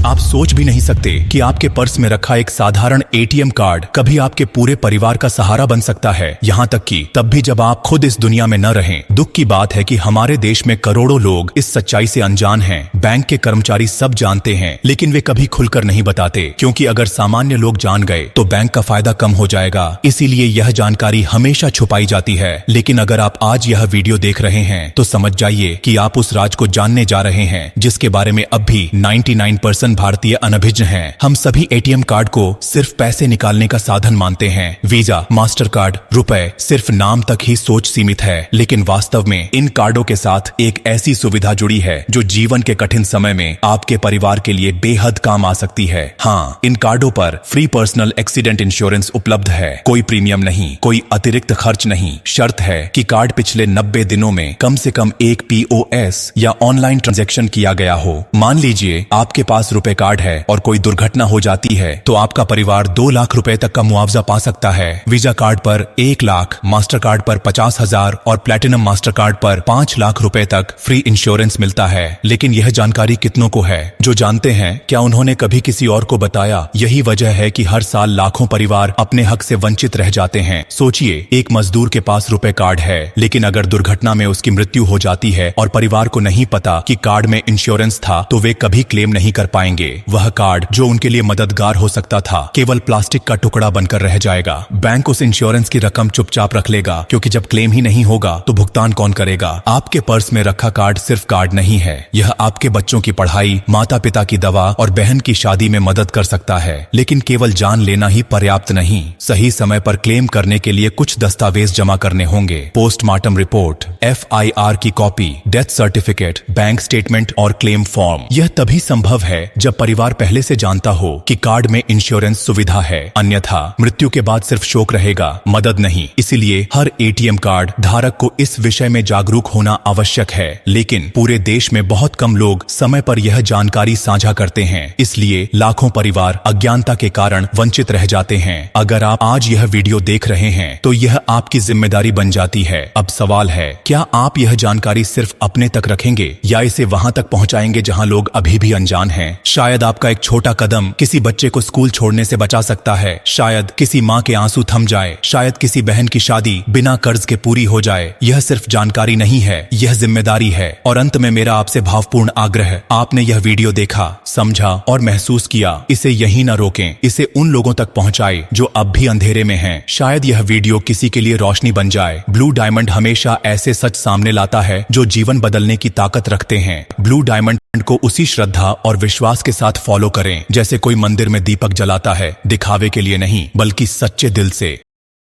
आप सोच भी नहीं सकते कि आपके पर्स में रखा एक साधारण एटीएम कार्ड कभी आपके पूरे परिवार का सहारा बन सकता है, यहाँ तक कि तब भी जब आप खुद इस दुनिया में न रहें। दुख की बात है कि हमारे देश में करोड़ों लोग इस सच्चाई से अनजान हैं। बैंक के कर्मचारी सब जानते हैं, लेकिन वे कभी खुलकर नहीं बताते, क्योंकि अगर सामान्य लोग जान गए तो बैंक का फायदा कम हो जाएगा। इसीलिए यह जानकारी हमेशा छुपाई जाती है। लेकिन अगर आप आज यह वीडियो देख रहे हैं तो समझ जाइए कि आप उस राज को जानने जा रहे हैं जिसके बारे में अब भी 99% भारतीय अनभिज्ञ हैं। हम सभी एटीएम कार्ड को सिर्फ पैसे निकालने का साधन मानते हैं। वीजा, मास्टर कार्ड, रुपए सिर्फ नाम तक ही सोच सीमित है, लेकिन वास्तव में इन कार्डों के साथ एक ऐसी सुविधा जुड़ी है जो जीवन के कठिन समय में आपके परिवार के लिए बेहद काम आ सकती है। हाँ, इन कार्डों पर फ्री पर्सनल एक्सीडेंट इंश्योरेंस उपलब्ध है। कोई प्रीमियम नहीं, कोई अतिरिक्त खर्च नहीं। शर्त है कि कार्ड पिछले 90 दिनों में कम से कम एक POS या ऑनलाइन ट्रांजैक्शन किया गया हो। मान लीजिए आपके पास रुपए कार्ड है और कोई दुर्घटना हो जाती है तो आपका परिवार 2 लाख रुपए तक का मुआवजा पा सकता है। वीजा कार्ड पर 1 लाख, मास्टर कार्ड पर 50,000 और प्लैटिनम मास्टर कार्ड पर 5 लाख रुपए तक फ्री इंश्योरेंस मिलता है। लेकिन यह जानकारी कितनों को है? जो जानते हैं, क्या उन्होंने कभी किसी और को बताया? यही वजह है कि हर साल लाखों परिवार अपने हक से वंचित रह जाते हैं। सोचिए, एक मजदूर के पास रुपए कार्ड है, लेकिन अगर दुर्घटना में उसकी मृत्यु हो जाती है और परिवार को नहीं पता कि कार्ड में इंश्योरेंस था, तो वे कभी क्लेम नहीं कर पाएंगे। वह कार्ड जो उनके लिए मददगार हो सकता था, केवल प्लास्टिक का टुकड़ा बनकर रह जाएगा। बैंक उस इंश्योरेंस की रकम चुपचाप रख लेगा, क्योंकि जब क्लेम ही नहीं होगा तो भुगतान कौन करेगा? आपके पर्स में रखा कार्ड सिर्फ कार्ड नहीं है, यह आपके बच्चों की पढ़ाई, माता पिता की दवा और बहन की शादी में मदद कर सकता है। लेकिन केवल जान लेना ही पर्याप्त नहीं, सही समय पर क्लेम करने के लिए कुछ दस्तावेज जमा करने होंगे। पोस्टमार्टम रिपोर्ट, FIR की copy, death certificate, bank statement और क्लेम फॉर्म। यह तभी संभव है जब परिवार पहले से जानता हो कि कार्ड में इंश्योरेंस सुविधा है, अन्यथा मृत्यु के बाद सिर्फ शोक रहेगा, मदद नहीं। इसीलिए हर एटीएम कार्ड धारक को इस विषय में जागरूक होना आवश्यक है। लेकिन पूरे देश में बहुत कम लोग समय पर यह जानकारी साझा करते हैं, इसलिए लाखों परिवार अज्ञानता के कारण वंचित रह जाते हैं। अगर आप आज यह वीडियो देख रहे हैं तो यह आपकी जिम्मेदारी बन जाती है। अब सवाल है, क्या आप यह जानकारी सिर्फ अपने तक रखेंगे या इसे वहां तक पहुंचाएंगे जहां लोग अभी भी अनजान हैं? शायद आपका एक छोटा कदम किसी बच्चे को स्कूल छोड़ने से बचा सकता है, शायद किसी माँ के आंसू थम जाए, शायद किसी बहन की शादी बिना कर्ज के पूरी हो जाए। यह सिर्फ जानकारी नहीं है, यह जिम्मेदारी है। और अंत में मेरा आपसे भावपूर्ण आग्रह, आपने यह वीडियो देखा, समझा और महसूस किया, इसे यहीं न रोकें, इसे उन लोगों तक पहुंचाएं जो अब भी अंधेरे में हैं। शायद यह वीडियो किसी के लिए रोशनी बन जाए। ब्लू डायमंड हमेशा ऐसे सच सामने लाता है जो जीवन बदलने की ताकत रखते हैं। ब्लू डायमंड को उसी श्रद्धा और विश्वास के साथ फॉलो करें जैसे कोई मंदिर में दीपक जलाता है, दिखावे के लिए नहीं बल्कि सच्चे दिल से।